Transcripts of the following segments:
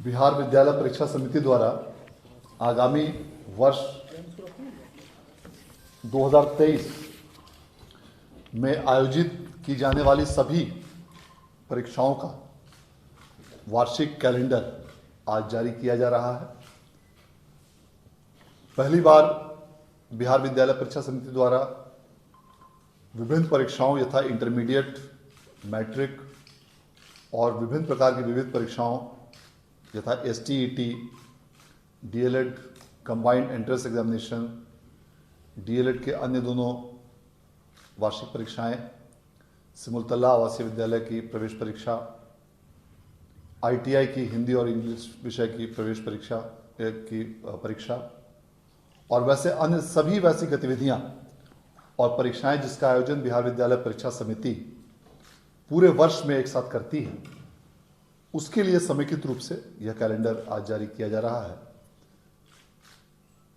बिहार विद्यालय परीक्षा समिति द्वारा आगामी वर्ष 2023 में आयोजित की जाने वाली सभी परीक्षाओं का वार्षिक कैलेंडर आज जारी किया जा रहा है। पहली बार बिहार विद्यालय परीक्षा समिति द्वारा विभिन्न परीक्षाओं यथा इंटरमीडिएट, मैट्रिक और विभिन्न प्रकार की विविध परीक्षाओं यथा STET, DLED, combined entrance examination, DLED के अन्य दोनों वार्षिक परीक्षाएं, सिमुलतला आवासीय विद्यालय की प्रवेश परीक्षा, ITI की हिंदी और इंग्लिश विषय की प्रवेश परीक्षा और वैसे अन्य सभी वैसी गतिविधियां और परीक्षाएं जिसका आयोजन बिहार विद्यालय परीक्षा समिति पूरे वर्ष में एक साथ करती है, उसके लिए समेकित रूप से यह कैलेंडर आज जारी किया जा रहा है।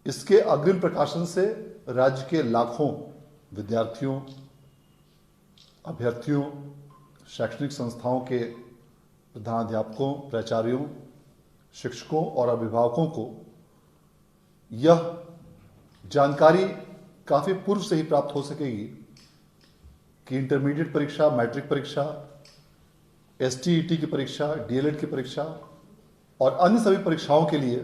इसके अग्रिम प्रकाशन से राज्य के लाखों विद्यार्थियों, अभ्यर्थियों, शैक्षणिक संस्थाओं के प्रधानाध्यापकों, प्राचार्यों, शिक्षकों और अभिभावकों को यह जानकारी काफी पूर्व से ही प्राप्त हो सकेगी कि इंटरमीडिएट परीक्षा, मैट्रिक परीक्षा, STET की परीक्षा, DLED की परीक्षा और अन्य सभी परीक्षाओं के लिए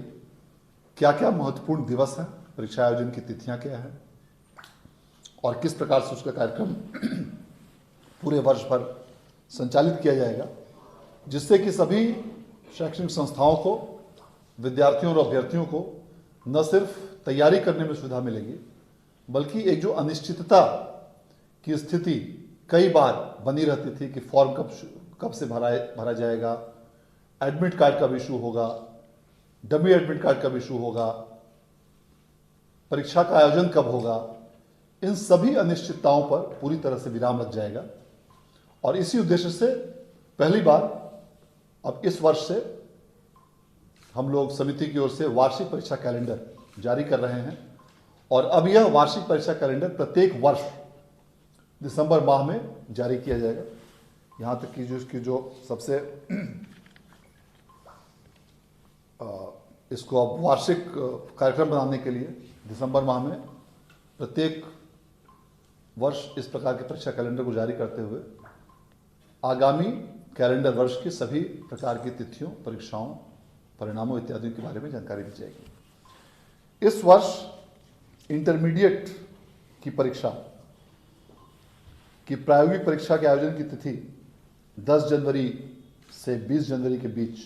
क्या क्या महत्वपूर्ण दिवस हैं, परीक्षा आयोजन की तिथियां क्या हैं और किस प्रकार से उसका कार्यक्रम पूरे वर्ष भर संचालित किया जाएगा, जिससे कि सभी शैक्षणिक संस्थाओं को, विद्यार्थियों और अभ्यर्थियों को न सिर्फ तैयारी करने में सुविधा मिलेगी, बल्कि एक जो अनिश्चितता की स्थिति कई बार बनी रहती थी कि फॉर्म कब से भरा जाएगा, एडमिट कार्ड कब इशू होगा, डमी एडमिट कार्ड कब इशू होगा, परीक्षा का आयोजन कब होगा, इन सभी अनिश्चितताओं पर पूरी तरह से विराम लग जाएगा। और इसी उद्देश्य से पहली बार अब इस वर्ष से हम लोग समिति की ओर से वार्षिक परीक्षा कैलेंडर जारी कर रहे हैं और अब यह वार्षिक परीक्षा कैलेंडर प्रत्येक वर्ष दिसंबर माह में जारी किया जाएगा। यहाँ तक कि जो इसकी जो सबसे इसको अब वार्षिक कार्यक्रम बनाने के लिए दिसंबर माह में प्रत्येक वर्ष इस प्रकार के परीक्षा कैलेंडर को जारी करते हुए आगामी कैलेंडर वर्ष की सभी प्रकार की तिथियों, परीक्षाओं, परिणामों इत्यादि के बारे में जानकारी दी जाएगी। इस वर्ष इंटरमीडिएट की परीक्षा की प्रायोगिक परीक्षा के आयोजन की तिथि 10 जनवरी से 20 जनवरी के बीच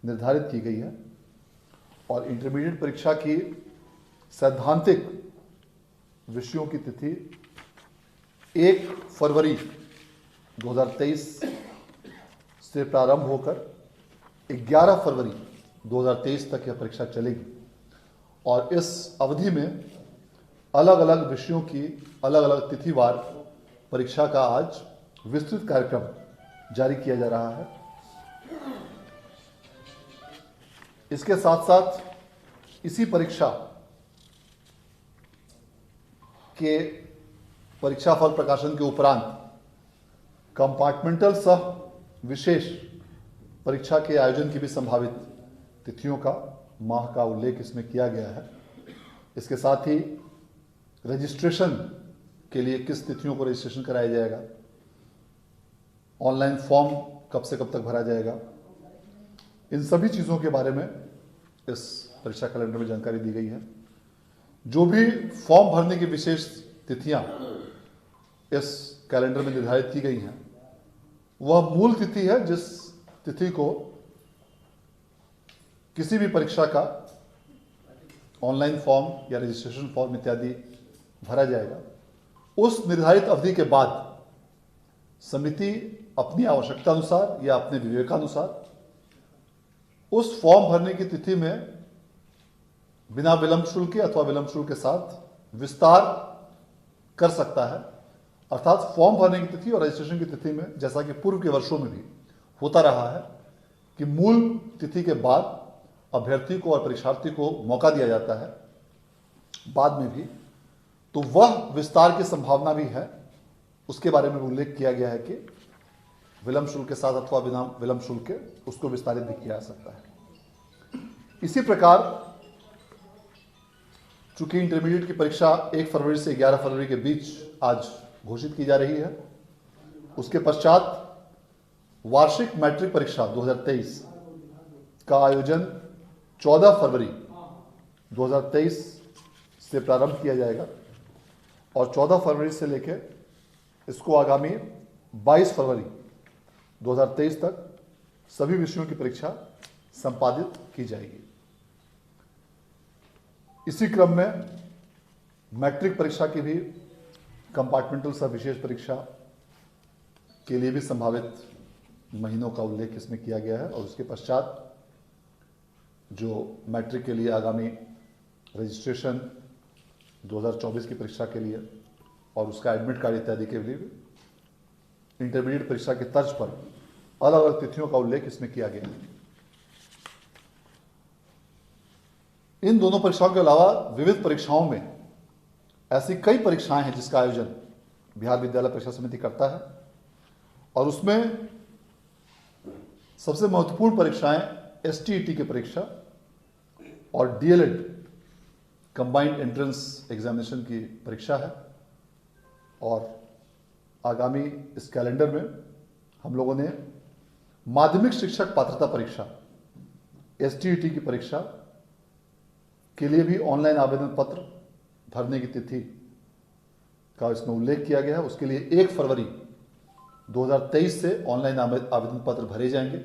निर्धारित की गई है और इंटरमीडिएट परीक्षा की सैद्धांतिक विषयों की तिथि 1 फरवरी 2023 से प्रारंभ होकर 11 फरवरी 2023 तक यह परीक्षा चलेगी और इस अवधि में अलग अलग विषयों की अलग अलग तिथिवार परीक्षा का आज विस्तृत कार्यक्रम जारी किया जा रहा है। इसके साथ साथ इसी परीक्षा के परीक्षा फल प्रकाशन के उपरांत कंपार्टमेंटल सह विशेष परीक्षा के आयोजन की भी संभावित तिथियों का, माह का उल्लेख इसमें किया गया है। इसके साथ ही रजिस्ट्रेशन के लिए किस तिथियों को रजिस्ट्रेशन कराया जाएगा, ऑनलाइन फॉर्म कब से कब तक भरा जाएगा, इन सभी चीज़ों के बारे में इस परीक्षा कैलेंडर में जानकारी दी गई है। जो भी फॉर्म भरने की विशेष तिथियां इस कैलेंडर में निर्धारित की गई हैं, वह मूल तिथि है जिस तिथि को किसी भी परीक्षा का ऑनलाइन फॉर्म या रजिस्ट्रेशन फॉर्म इत्यादि भरा जाएगा। उस निर्धारित अवधि के बाद समिति अपनी आवश्यकता अनुसार या अपने विवेकानुसार उस फॉर्म भरने की तिथि में बिना विलंब शुल्क के अथवा विलंब शुल्क के साथ विस्तार कर सकता है। अर्थात फॉर्म भरने की तिथि और रजिस्ट्रेशन की तिथि में, जैसा कि पूर्व के वर्षों में भी होता रहा है कि मूल तिथि के बाद अभ्यर्थी को और परीक्षार्थी को मौका दिया जाता है बाद में भी, तो वह विस्तार की संभावना भी है। उसके बारे में उल्लेख किया गया है कि विलंब शुल्क के साथ अथवा बिना विलंब शुल्क के उसको विस्तारित भी किया जा सकता है। इसी प्रकार चूंकि इंटरमीडिएट की परीक्षा 1 फरवरी से 11 फरवरी के बीच आज घोषित की जा रही है, उसके पश्चात वार्षिक मैट्रिक परीक्षा 2023 का आयोजन 14 फरवरी 2023 से प्रारंभ किया जाएगा और 14 फरवरी से लेकर इसको आगामी 22 फरवरी 2023 तक सभी विषयों की परीक्षा संपादित की जाएगी। इसी क्रम में मैट्रिक परीक्षा की भी कंपार्टमेंटल सब विशेष परीक्षा के लिए भी संभावित महीनों का उल्लेख इसमें किया गया है और उसके पश्चात जो मैट्रिक के लिए आगामी रजिस्ट्रेशन 2024 की परीक्षा के लिए और उसका एडमिट कार्ड इत्यादि के लिए भी इंटरमीडिएट परीक्षा की तर्ज पर अलग अलग तिथियों का उल्लेख इसमें किया गया है। इन दोनों परीक्षाओं के अलावा विविध परीक्षाओं में ऐसी कई परीक्षाएं हैं जिसका आयोजन बिहार विद्यालय परीक्षा समिति करता है और उसमें सबसे महत्वपूर्ण परीक्षाएं एसटीईटी की परीक्षा और डीएलएड कंबाइंड एंट्रेंस एग्जामिनेशन की परीक्षा है। और आगामी इस कैलेंडर में हम लोगों ने माध्यमिक शिक्षक पात्रता परीक्षा एसटीईटी की परीक्षा के लिए भी ऑनलाइन आवेदन पत्र भरने की तिथि का इसमें उल्लेख किया गया है। उसके लिए 1 फरवरी 2023 से ऑनलाइन आवेदन पत्र भरे जाएंगे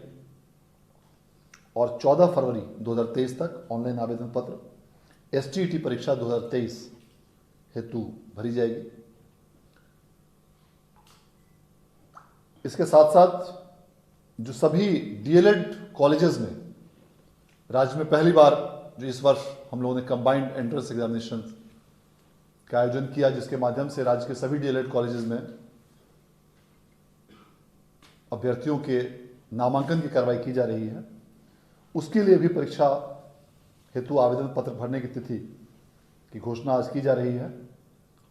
और 14 फरवरी 2023 तक ऑनलाइन आवेदन पत्र एसटीईटी परीक्षा 2023 हेतु भरी जाएगी। इसके साथ साथ जो सभी डीएलएड कॉलेजेस में राज्य में पहली बार जो इस वर्ष हम लोगों ने कंबाइंड एंट्रेंस एग्जामिनेशन का आयोजन किया, जिसके माध्यम से राज्य के सभी डीएलएड कॉलेजेस में अभ्यर्थियों के नामांकन की कार्रवाई की जा रही है, उसके लिए भी परीक्षा हेतु आवेदन पत्र भरने की तिथि की घोषणा आज की जा रही है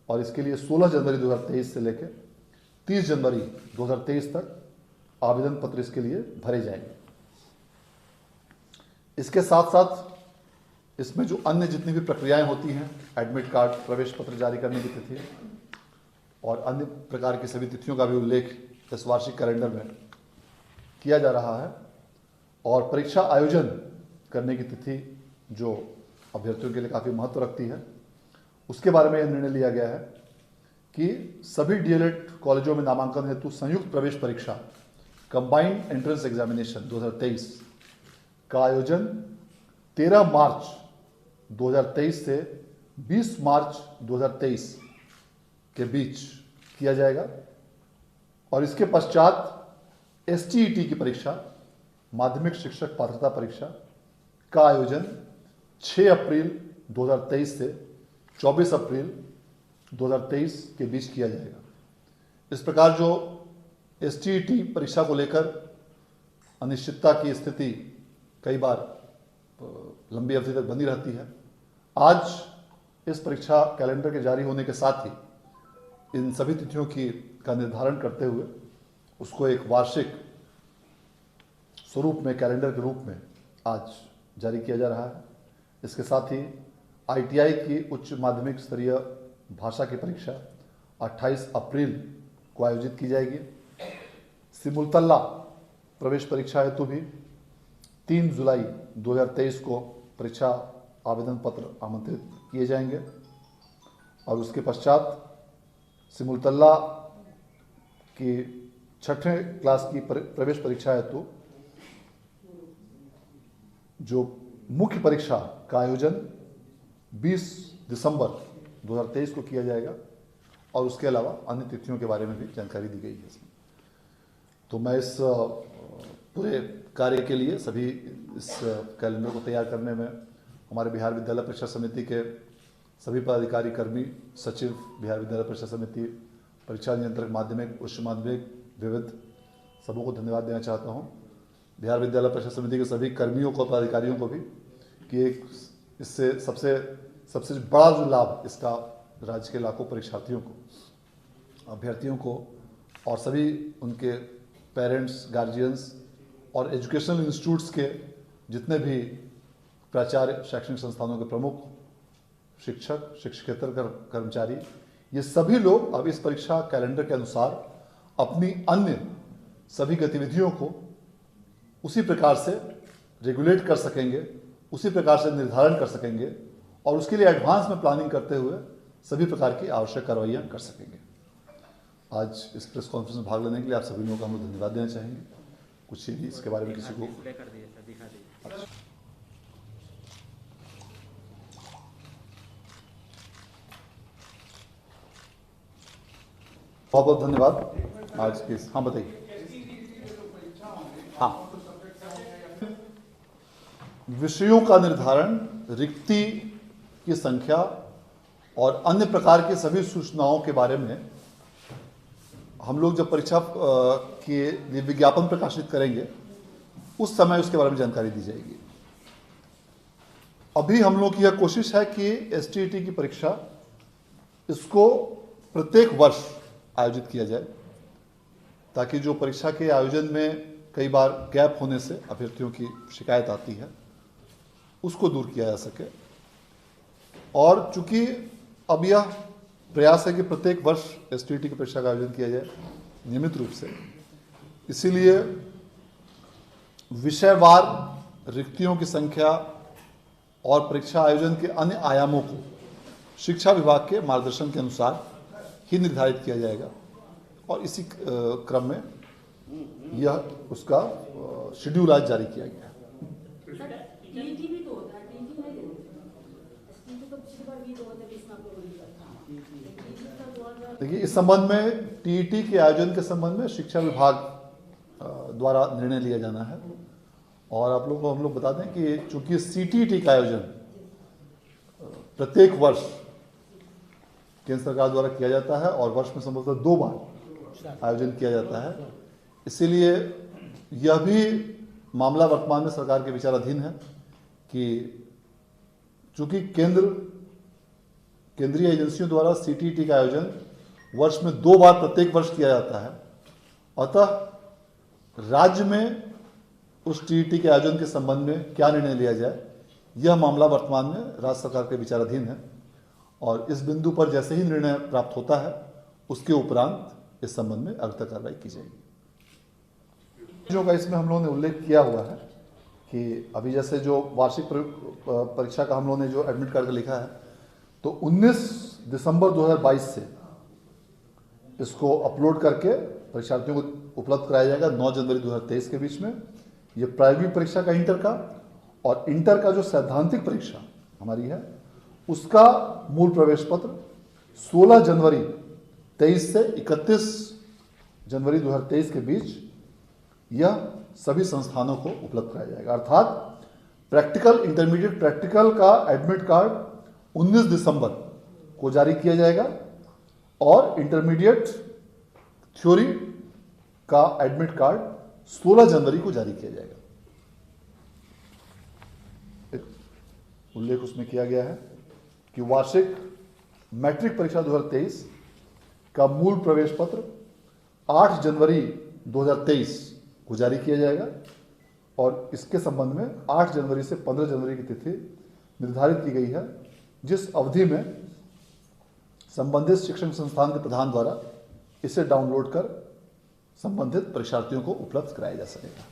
और इसके लिए 16 जनवरी 2023 से लेकर 30 जनवरी 2023 तक आवेदन पत्र इसके लिए भरे जाएंगे। इसके साथ साथ इसमें जो अन्य जितनी भी प्रक्रियाएं होती हैं, एडमिट कार्ड, प्रवेश पत्र जारी करने की तिथि और अन्य प्रकार की सभी तिथियों का भी उल्लेख इस वार्षिक कैलेंडर में किया जा रहा है और परीक्षा आयोजन करने की तिथि जो अभ्यर्थियों के लिए काफ़ी महत्व रखती है, उसके बारे में यह निर्णय लिया गया है कि सभी डीएलएड कॉलेजों में नामांकन हेतु संयुक्त प्रवेश परीक्षा कंबाइंड एंट्रेंस एग्जामिनेशन 2023 का आयोजन 13 मार्च 2023 से 20 मार्च 2023 के बीच किया जाएगा और इसके पश्चात एसटीईटी की परीक्षा माध्यमिक शिक्षक पात्रता परीक्षा का आयोजन 6 अप्रैल 2023 से 24 अप्रैल 2023 के बीच किया जाएगा। इस प्रकार जो एसटीईटी परीक्षा को लेकर अनिश्चितता की स्थिति कई बार लंबी अवधि तक बनी रहती है, आज इस परीक्षा कैलेंडर के जारी होने के साथ ही इन सभी तिथियों का निर्धारण करते हुए उसको एक वार्षिक स्वरूप में, कैलेंडर के रूप में आज जारी किया जा रहा है। इसके साथ ही आईटीआई की उच्च माध्यमिक स्तरीय भाषा की परीक्षा 28 अप्रैल को आयोजित की जाएगी। सिमुलतला प्रवेश परीक्षा हेतु भी 3 जुलाई 2023 को परीक्षा आवेदन पत्र आमंत्रित किए जाएंगे और उसके पश्चात सिमुलतला की 6ठे क्लास की प्रवेश परीक्षा हेतु जो मुख्य परीक्षा का आयोजन 20 दिसंबर 2023 को किया जाएगा और उसके अलावा अन्य तिथियों के बारे में भी जानकारी दी गई है इसमें। तो मैं इस पूरे कार्य के लिए सभी इस कैलेंडर को तैयार करने में हमारे बिहार विद्यालय परीक्षा समिति के सभी पदाधिकारी, कर्मी, सचिव, बिहार विद्यालय परीक्षा समिति, परीक्षा नियंत्रक, माध्यमिक, उच्च माध्यमिक, विविध, सबों को धन्यवाद देना चाहता हूँ। बिहार विद्यालय परीक्षा समिति के सभी कर्मियों को, पदाधिकारियों को भी कि एक इससे सबसे बड़ा जो लाभ इसका राज्य के लाखों परीक्षार्थियों को, अभ्यर्थियों को और सभी उनके पेरेंट्स, गार्जियंस और एजुकेशनल इंस्टीट्यूट्स के जितने भी प्राचार्य, शैक्षणिक संस्थानों के प्रमुख, शिक्षक, शिक्षकेतर कर्मचारी, ये सभी लोग अब इस परीक्षा कैलेंडर के अनुसार अपनी अन्य सभी गतिविधियों को उसी प्रकार से रेगुलेट कर सकेंगे, उसी प्रकार से निर्धारण कर सकेंगे और उसके लिए एडवांस में प्लानिंग करते हुए सभी प्रकार की आवश्यक कार्रवाइयाँ कर सकेंगे। आज इस प्रेस कॉन्फ्रेंस में भाग लेने के लिए आप सभी लोगों का हम लोग धन्यवाद देना चाहेंगे। कुछ यदि इसके बारे में किसी को बहुत बहुत धन्यवाद आज के। हाँ बताइए। हाँ, विषयों का निर्धारण, रिक्ति की संख्या और अन्य प्रकार की सभी सूचनाओं के बारे में हम लोग जब परीक्षा के लिए विज्ञापन प्रकाशित करेंगे उस समय उसके बारे में जानकारी दी जाएगी। अभी हम लोग की यह कोशिश है कि एसटीईटी की परीक्षा इसको प्रत्येक वर्ष आयोजित किया जाए, ताकि जो परीक्षा के आयोजन में कई बार गैप होने से अभ्यर्थियों की शिकायत आती है उसको दूर किया जा सके। और चूंकि अब यह प्रयास है कि प्रत्येक वर्ष एसटीईटी की परीक्षा का आयोजन किया जाए नियमित रूप से, इसीलिए विषयवार रिक्तियों की संख्या और परीक्षा आयोजन के अन्य आयामों को शिक्षा विभाग के मार्गदर्शन के अनुसार ही निर्धारित किया जाएगा और इसी क्रम में यह उसका शेड्यूल आज जारी किया गया है। देखिए, इस संबंध में टीईटी के आयोजन के संबंध में शिक्षा विभाग द्वारा निर्णय लिया जाना है। और आप लोगों को हम लोग बता दें कि चूंकि सीटीईटी का आयोजन प्रत्येक वर्ष केंद्र सरकार द्वारा किया जाता है और वर्ष में संभवतः 2 बार आयोजन किया जाता है, इसीलिए यह भी मामला वर्तमान में सरकार के विचाराधीन है कि चूंकि केंद्रीय एजेंसियों द्वारा सीटीईटी का आयोजन वर्ष में 2 बार प्रत्येक वर्ष किया जाता है, अतः राज्य में उस टीईटी के आयोजन के संबंध में क्या निर्णय लिया जाए, यह मामला वर्तमान में राज्य सरकार के विचाराधीन है और इस बिंदु पर जैसे ही निर्णय प्राप्त होता है उसके उपरांत इस संबंध में अगली कार्रवाई की जाएगी। चीज़ों का इसमें हम लोगों ने उल्लेख किया हुआ है कि अभी जैसे जो वार्षिक परीक्षा का हम लोगों ने जो एडमिट कार्ड लिखा है, तो 19 दिसंबर 2022 से इसको अपलोड करके परीक्षार्थियों को उपलब्ध कराया जाएगा 9 जनवरी 2023 के बीच में। ये प्रायोगिक परीक्षा का इंटर का और इंटर का जो सैद्धांतिक परीक्षा हमारी है उसका मूल प्रवेश पत्र 16 जनवरी 23 से 31 जनवरी 2023 के बीच यह सभी संस्थानों को उपलब्ध कराया जाएगा। अर्थात प्रैक्टिकल, इंटरमीडिएट प्रैक्टिकल का एडमिट कार्ड 19 दिसंबर को जारी किया जाएगा और इंटरमीडिएट थ्योरी का एडमिट कार्ड 16 जनवरी को जारी किया जाएगा। एक उल्लेख उसमें किया गया है कि वार्षिक मैट्रिक परीक्षा 2023 का मूल प्रवेश पत्र 8 जनवरी 2023 को जारी किया जाएगा और इसके संबंध में 8 जनवरी से 15 जनवरी की तिथि निर्धारित की गई है, जिस अवधि में संबंधित शिक्षण संस्थान के प्रधान द्वारा इसे डाउनलोड कर संबंधित परीक्षार्थियों को उपलब्ध कराया जा सकेगा।